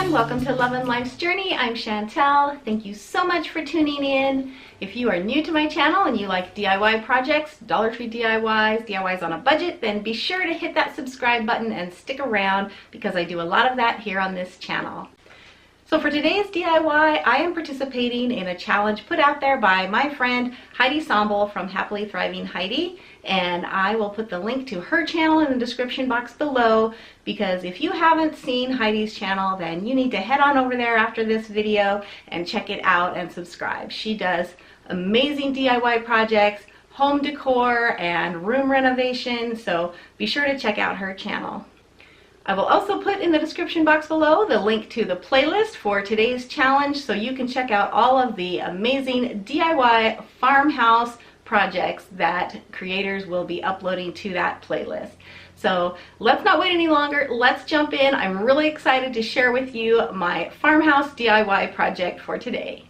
everyone, welcome to Love and Life's Journey. I'm Chantel. Thank you so much for tuning in. If you are new to my channel and you like DIY projects, Dollar Tree DIYs on a budget, then be sure to hit that subscribe button and stick around because I do a lot of that here on this channel. So for today's DIY, I am participating in a challenge put out there by my friend Heidi Sombel from Happily Thriving Heidi, and I will put the link to her channel in the description box below, because if you haven't seen Heidi's channel, then you need to head on over there after this video and check it out and subscribe. She does amazing DIY projects, home decor, and room renovation, so be sure to check out her channel. I will also put in the description box below the link to the playlist for today's challenge so you can check out all of the amazing DIY farmhouse projects that creators will be uploading to that playlist. So let's not wait any longer, let's jump in. I'm really excited to share with you my farmhouse DIY project for today.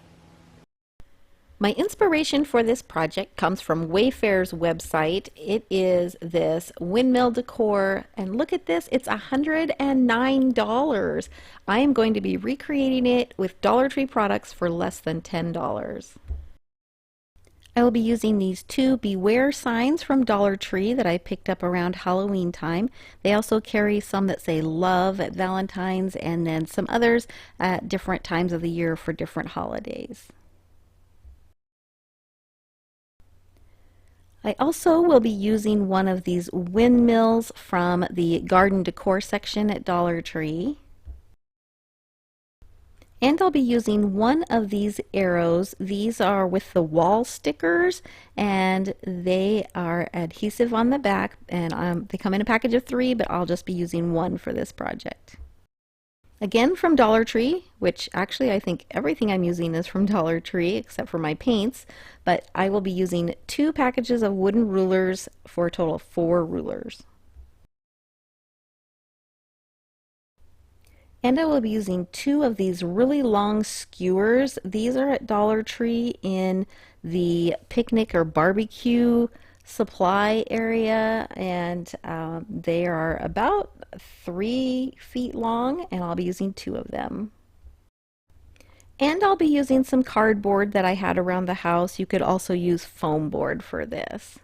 My inspiration for this project comes from Wayfair's website. It is this Windmill Decor, and look at this, it's $109. I am going to be recreating it with Dollar Tree products for less than $10. I will be using these two Beware signs from Dollar Tree that I picked up around Halloween time. They also carry some that say love at Valentine's, and then some others at different times of the year for different holidays. I also will be using one of these windmills from the garden decor section at Dollar Tree. And I'll be using one of these arrows. These are with the wall stickers, and they are adhesive on the back, and they come in a package of 3, but I'll just be using one for this project. Again from Dollar Tree, which actually I think everything I'm using is from Dollar Tree except for my paints, but I will be using 2 packages of wooden rulers for a total of 4 rulers. And I will be using 2 of these really long skewers. These are at Dollar Tree in the picnic or barbecue supply area, and they are about 3 feet long, and I'll be using 2 of them. And I'll be using some cardboard that I had around the house. You could also use foam board for this.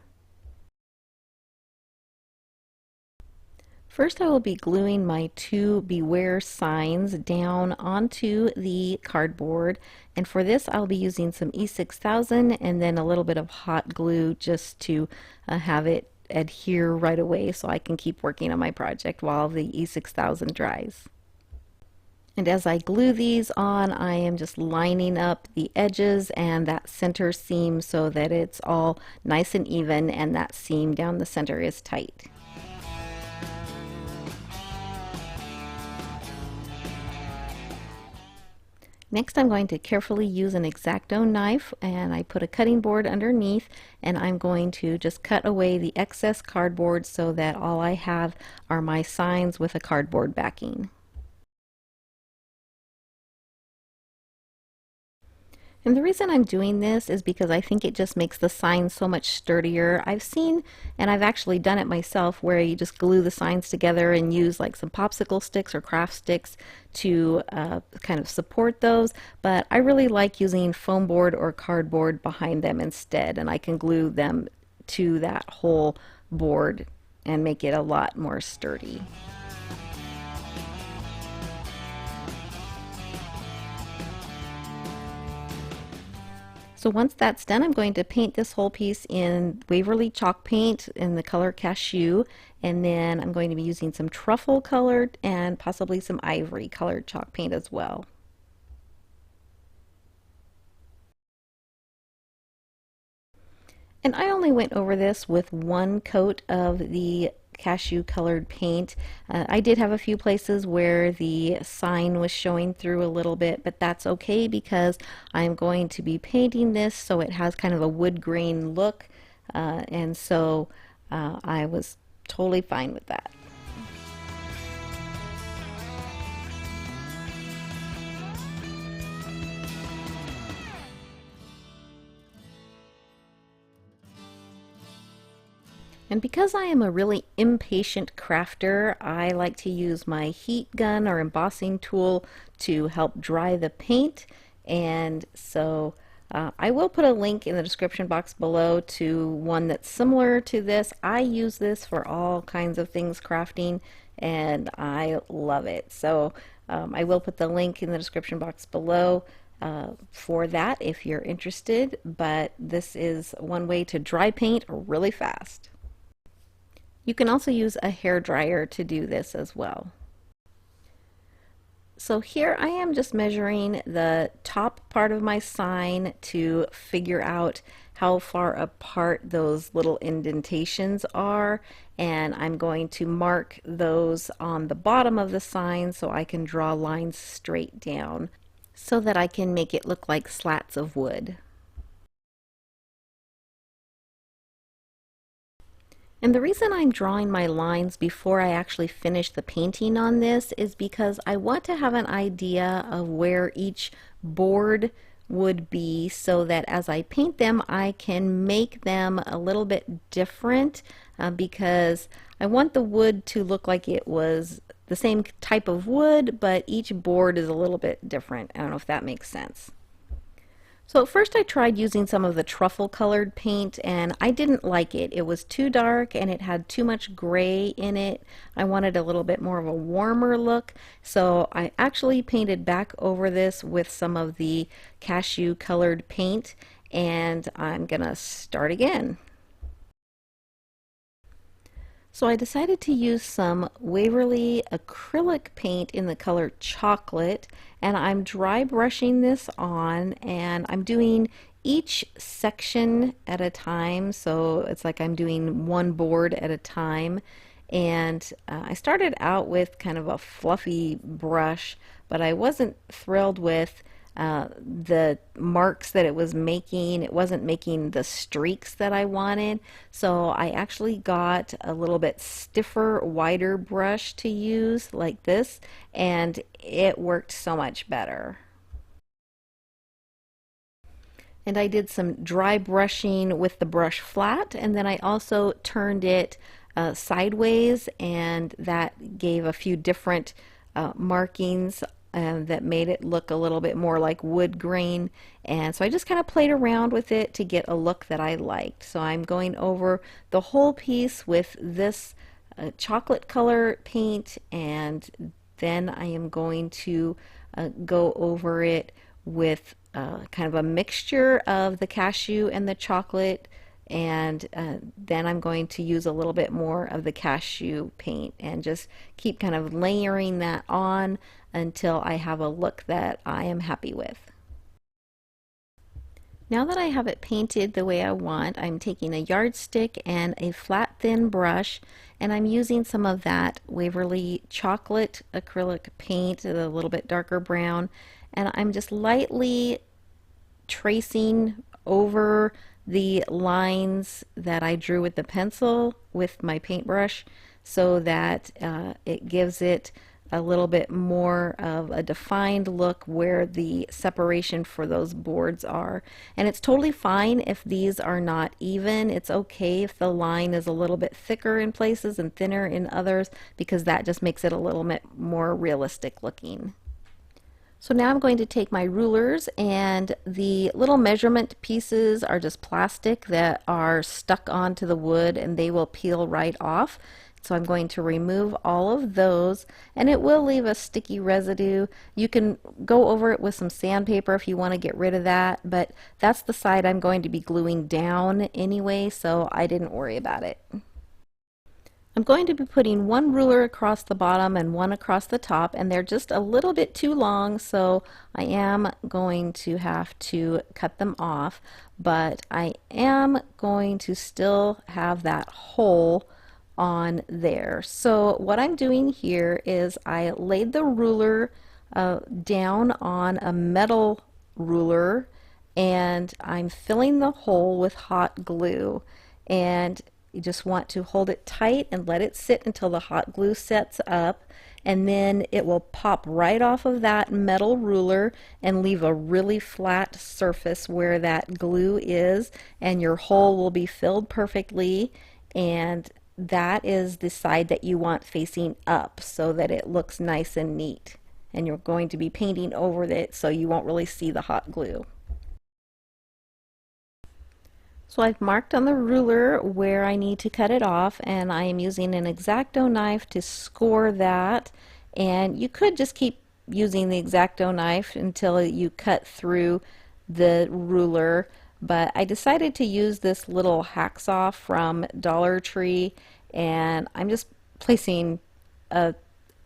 First, I will be gluing my 2 Beware signs down onto the cardboard, and for this I'll be using some E6000 and then a little bit of hot glue just to have it adhere right away so I can keep working on my project while the E6000 dries. And as I glue these on, I am just lining up the edges and that center seam so that it's all nice and even and that seam down the center is tight. Next, I'm going to carefully use an X-Acto knife, and I put a cutting board underneath, and I'm going to just cut away the excess cardboard so that all I have are my signs with a cardboard backing. And the reason I'm doing this is because I think it just makes the signs so much sturdier. I've seen, and I've actually done it myself, where you just glue the signs together and use like some popsicle sticks or craft sticks to kind of support those, but I really like using foam board or cardboard behind them instead, and I can glue them to that whole board and make it a lot more sturdy. So once that's done, I'm going to paint this whole piece in Waverly chalk paint in the color Cashew, and then I'm going to be using some truffle colored and possibly some ivory colored chalk paint as well. And I only went over this with 1 coat of the Cashew colored paint. I did have a few places where the sign was showing through a little bit, but that's okay because I'm going to be painting this so it has kind of a wood grain look, and so I was totally fine with that. And because I am a really impatient crafter, I like to use my heat gun or embossing tool to help dry the paint. And so I will put a link in the description box below to one that's similar to this. I use this for all kinds of things crafting, and I love it. So I will put the link in the description box below for that if you're interested, but this is one way to dry paint really fast. You can also use a hair dryer to do this as well. So here I am just measuring the top part of my sign to figure out how far apart those little indentations are, and I'm going to mark those on the bottom of the sign so I can draw lines straight down so that I can make it look like slats of wood. And the reason I'm drawing my lines before I actually finish the painting on this is because I want to have an idea of where each board would be so that as I paint them I can make them a little bit different because I want the wood to look like it was the same type of wood, but each board is a little bit different. I don't know if that makes sense. So at first I tried using some of the truffle colored paint and I didn't like it. It was too dark and it had too much gray in it. I wanted a little bit more of a warmer look, so I actually painted back over this with some of the cashew colored paint, and I'm gonna start again. So I decided to use some Waverly acrylic paint in the color chocolate, and I'm dry brushing this on, and I'm doing each section at a time, so it's like I'm doing one board at a time. And I started out with kind of a fluffy brush, but I wasn't thrilled with the marks that it was making. It wasn't making the streaks that I wanted, so I actually got a little bit stiffer, wider brush to use like this, and it worked so much better. And I did some dry brushing with the brush flat, and then I also turned it sideways, and that gave a few different markings that made it look a little bit more like wood grain. And so I just kind of played around with it to get a look that I liked. So I'm going over the whole piece with this chocolate color paint, and then I am going to go over it with kind of a mixture of the cashew and the chocolate, and then I'm going to use a little bit more of the cashew paint and just keep kind of layering that on until I have a look that I am happy with. Now that I have it painted the way I want, I'm taking a yardstick and a flat thin brush, and I'm using some of that Waverly chocolate acrylic paint, a little bit darker brown, and I'm just lightly tracing over the lines that I drew with the pencil with my paintbrush so that it gives it a little bit more of a defined look where the separation for those boards are. And it's totally fine if these are not even. It's okay if the line is a little bit thicker in places and thinner in others, because that just makes it a little bit more realistic looking. So now I'm going to take my rulers, and the little measurement pieces are just plastic that are stuck onto the wood, and they will peel right off. So I'm going to remove all of those, and it will leave a sticky residue. You can go over it with some sandpaper if you want to get rid of that, but that's the side I'm going to be gluing down anyway, so I didn't worry about it. I'm going to be putting one ruler across the bottom and one across the top, and they're just a little bit too long, so I am going to have to cut them off, but I am going to still have that hole on there. So what I'm doing here is I laid the ruler down on a metal ruler, and I'm filling the hole with hot glue, and you just want to hold it tight and let it sit until the hot glue sets up, and then it will pop right off of that metal ruler and leave a really flat surface where that glue is, and your hole will be filled perfectly. and that is the side that you want facing up so that it looks nice and neat. And you're going to be painting over it so you won't really see the hot glue. So I've marked on the ruler where I need to cut it off, and I am using an X-Acto knife to score that. And you could just keep using the X-Acto knife until you cut through the ruler, but I decided to use this little hacksaw from Dollar Tree, and I'm just placing a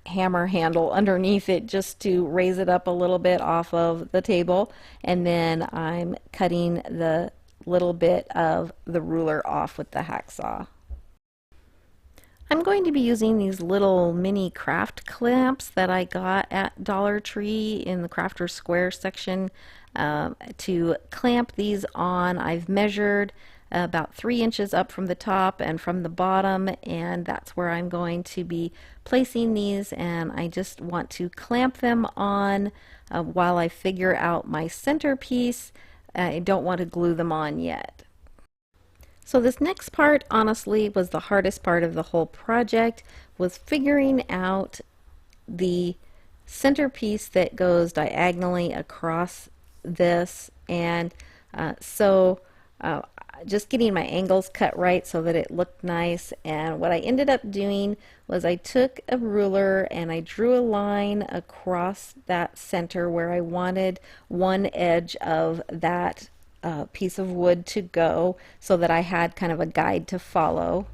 hammer handle underneath it just to raise it up a little bit off of the table, and then I'm cutting the little bit of the ruler off with the hacksaw. I'm going to be using these little mini craft clamps that I got at Dollar Tree in the Crafter Square section to clamp these on. I've measured about 3 inches up from the top and from the bottom, and that's where I'm going to be placing these, and I just want to clamp them on while I figure out my centerpiece. I don't want to glue them on yet. So this next part, honestly, was the hardest part of the whole project, was figuring out the centerpiece that goes diagonally across this, and just getting my angles cut right so that it looked nice. And what I ended up doing was I took a ruler and I drew a line across that center where I wanted one edge of that piece of wood to go, so that I had kind of a guide to follow.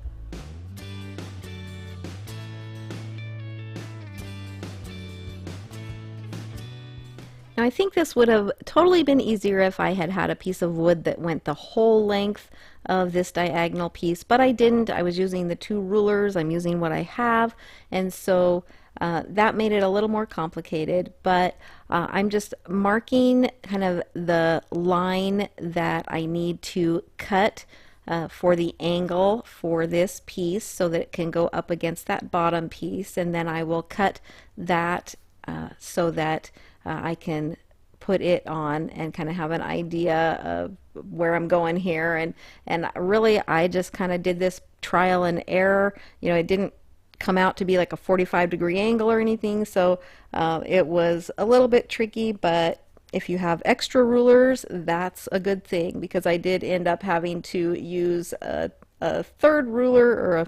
Now I think this would have totally been easier if I had had a piece of wood that went the whole length of this diagonal piece, but I didn't. I was using the 2 rulers. I'm using what I have, and so that made it a little more complicated, but I'm just marking kind of the line that I need to cut for the angle for this piece so that it can go up against that bottom piece, and then I will cut that so that I can put it on and kind of have an idea of where I'm going here. And really I just kind of did this trial and error. You know, it didn't come out to be like a 45-degree angle or anything, so it was a little bit tricky, but if you have extra rulers, that's a good thing, because I did end up having to use a 3rd ruler, or a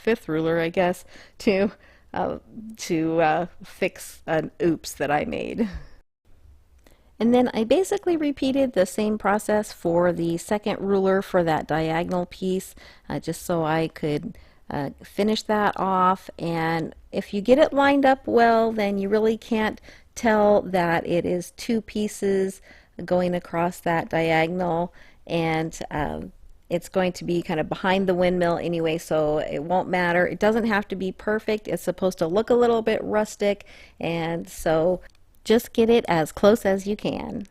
5th ruler, I guess, to fix an oops that I made. And then I basically repeated the same process for the 2nd ruler for that diagonal piece, just so I could finish that off. And if you get it lined up well, then you really can't tell that it is 2 pieces going across that diagonal, and it's going to be kind of behind the windmill anyway, so it won't matter. It doesn't have to be perfect. It's supposed to look a little bit rustic, and so just get it as close as you can.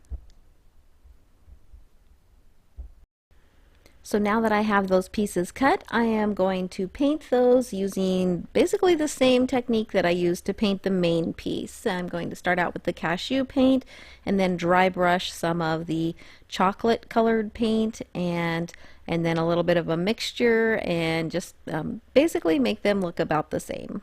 So now that I have those pieces cut, I am going to paint those using basically the same technique that I used to paint the main piece. I'm going to start out with the cashew paint and then dry brush some of the chocolate colored paint and then a little bit of a mixture, and just basically make them look about the same.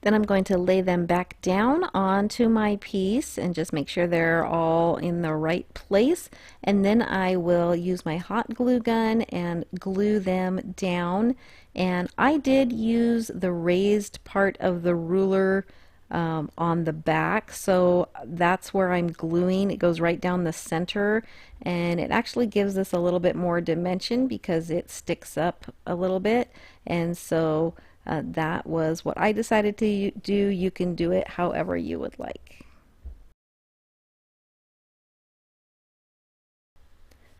Then I'm going to lay them back down onto my piece and just make sure they're all in the right place. And then I will use my hot glue gun and glue them down. And I did use the raised part of the ruler on the back, so that's where I'm gluing. It goes right down the center, and it actually gives this a little bit more dimension because it sticks up a little bit. And so that was what I decided to do. You can do it however you would like.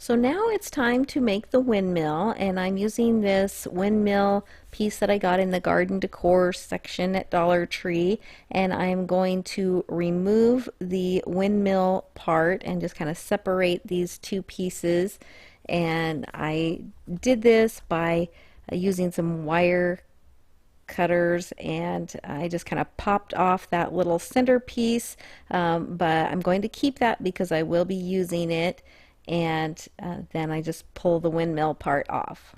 So now it's time to make the windmill, and I'm using this windmill piece that I got in the garden decor section at Dollar Tree, and I'm going to remove the windmill part and just kind of separate these 2 pieces. And I did this by using some wire cutters, and I just kind of popped off that little center piece, but I'm going to keep that because I will be using it. and then I just pull the windmill part off.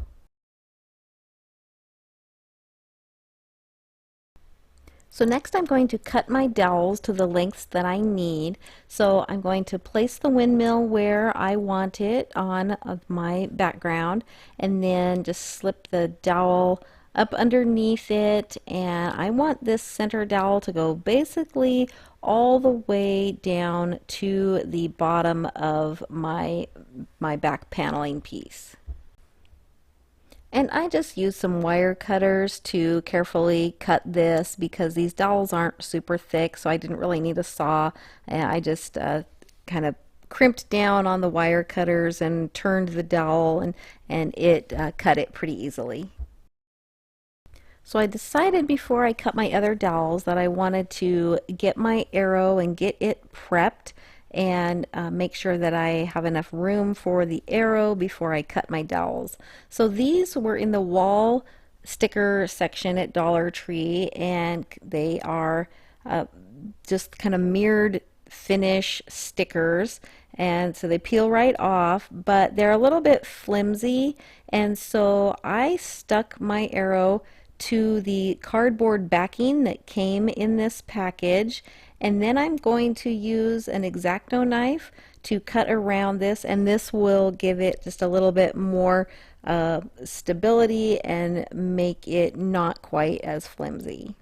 So next I'm going to cut my dowels to the lengths that I need. So I'm going to place the windmill where I want it on my background, and then just slip the dowel up underneath it, and I want this center dowel to go basically all the way down to the bottom of my back paneling piece. And I just used some wire cutters to carefully cut this because these dowels aren't super thick, so I didn't really need a saw. And I just kind of crimped down on the wire cutters and turned the dowel, and it cut it pretty easily. So I decided before I cut my other dowels that I wanted to get my arrow and get it prepped and make sure that I have enough room for the arrow before I cut my dowels. So these were in the wall sticker section at Dollar Tree, and they are just kind of mirrored finish stickers, and so they peel right off, but they're a little bit flimsy, and so I stuck my arrow to the cardboard backing that came in this package, and then I'm going to use an X-Acto knife to cut around this, and this will give it just a little bit more stability and make it not quite as flimsy.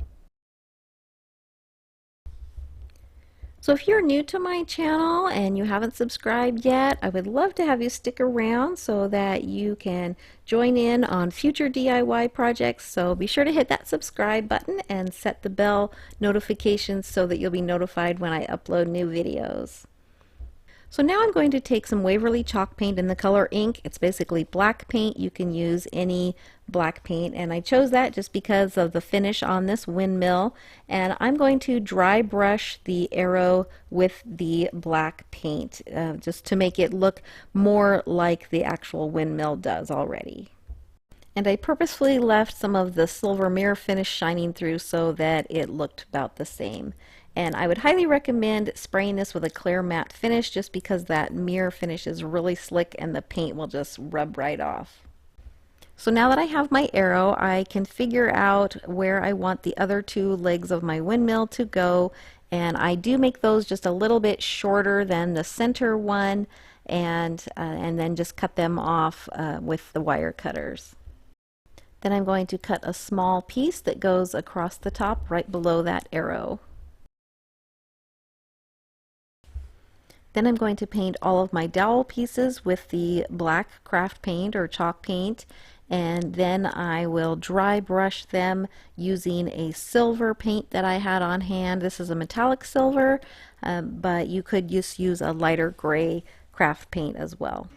So if you're new to my channel and you haven't subscribed yet, I would love to have you stick around so that you can join in on future DIY projects. So be sure to hit that subscribe button and set the bell notifications so that you'll be notified when I upload new videos. So now I'm going to take some Waverly chalk paint in the color ink. It's basically black paint. You can use any black paint, and I chose that just because of the finish on this windmill. And I'm going to dry brush the arrow with the black paint just to make it look more like the actual windmill does already. And I purposefully left some of the silver mirror finish shining through so that it looked about the same. And I would highly recommend spraying this with a clear matte finish just because that mirror finish is really slick and the paint will just rub right off. So now that I have my arrow, I can figure out where I want the other two legs of my windmill to go, and I do make those just a little bit shorter than the center one, and then just cut them off with the wire cutters. Then I'm going to cut a small piece that goes across the top right below that arrow. Then I'm going to paint all of my dowel pieces with the black craft paint or chalk paint, and then I will dry brush them using a silver paint that I had on hand. This is a metallic silver, but you could just use a lighter gray craft paint as well.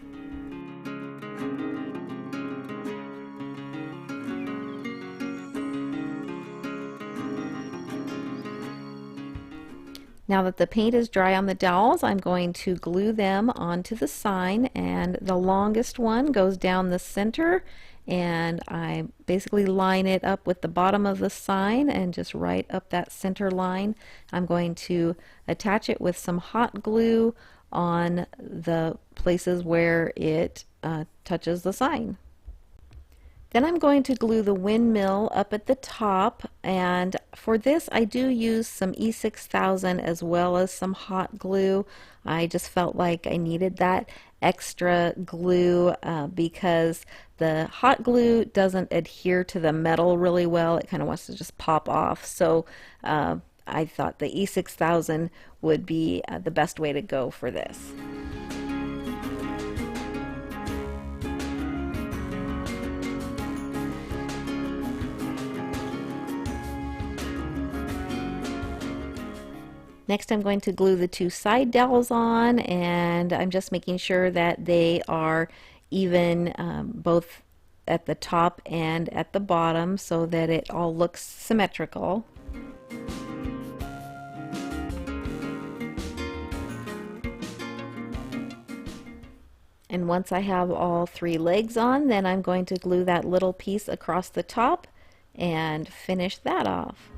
Now that the paint is dry on the dowels, I'm going to glue them onto the sign, and the longest one goes down the center, and I basically line it up with the bottom of the sign and just right up that center line. I'm going to attach it with some hot glue on the places where it touches the sign. Then I'm going to glue the windmill up at the top, and for this I do use some E6000 as well as some hot glue. I just felt like I needed that extra glue because the hot glue doesn't adhere to the metal really well. It kind of wants to just pop off. So I thought the E6000 would be the best way to go for this. Next I'm going to glue the two side dowels on, and I'm just making sure that they are even both at the top and at the bottom so that it all looks symmetrical. And once I have all three legs on, then I'm going to glue that little piece across the top and finish that off.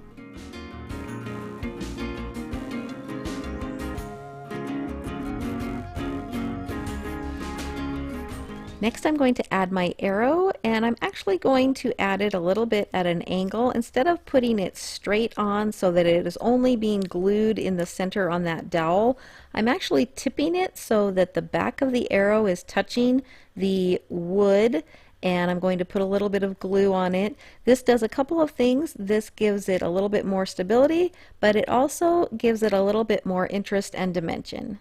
Next I'm going to add my arrow, and I'm actually going to add it a little bit at an angle. Instead of putting it straight on so that it is only being glued in the center on that dowel, I'm actually tipping it so that the back of the arrow is touching the wood, and I'm going to put a little bit of glue on it. This does a couple of things. This gives it a little bit more stability, but it also gives it a little bit more interest and dimension.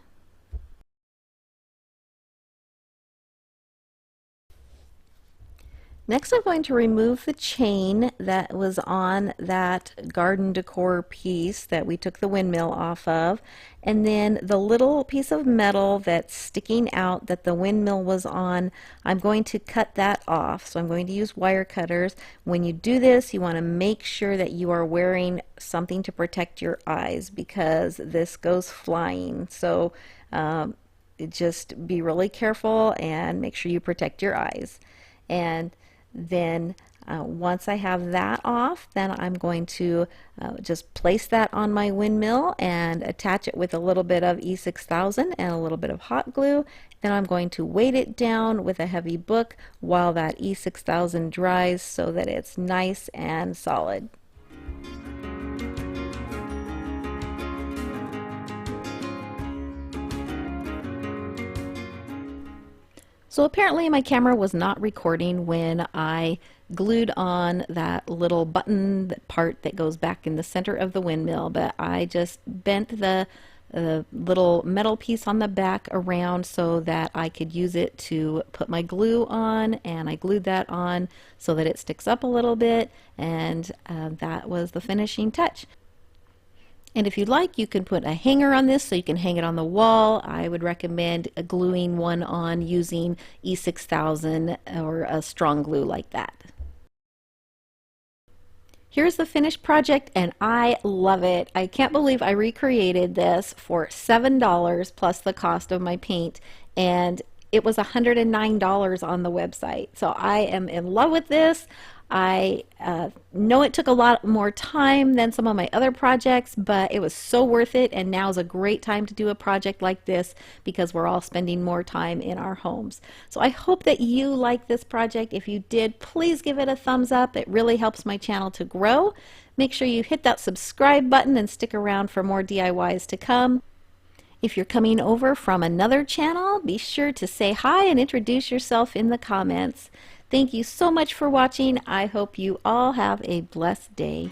Next, I'm going to remove the chain that was on that garden decor piece that we took the windmill off of, and then the little piece of metal that's sticking out that the windmill was on, I'm going to cut that off. So I'm going to use wire cutters. When you do this, you want to make sure that you are wearing something to protect your eyes, because this goes flying. So just be really careful and make sure you protect your eyes. And then once I have that off, then I'm going to just place that on my windmill and attach it with a little bit of E6000 and a little bit of hot glue. Then I'm going to weight it down with a heavy book while that E6000 dries so that it's nice and solid. So apparently my camera was not recording when I glued on that little button part that goes back in the center of the windmill, but I just bent the little metal piece on the back around so that I could use it to put my glue on, and I glued that on so that it sticks up a little bit, and that was the finishing touch. And if you'd like, you can put a hanger on this so you can hang it on the wall. I would recommend gluing one on using E6000 or a strong glue like that. Here's the finished project, and I love it. I can't believe I recreated this for $7 plus the cost of my paint, and it was $109 on the website. So I am in love with this. I know it took a lot more time than some of my other projects, but it was so worth it, and now is a great time to do a project like this because we're all spending more time in our homes. So I hope that you like this project. If you did, please give it a thumbs up. It really helps my channel to grow. Make sure you hit that subscribe button and stick around for more DIYs to come. If you're coming over from another channel, be sure to say hi and introduce yourself in the comments. Thank you so much for watching. I hope you all have a blessed day.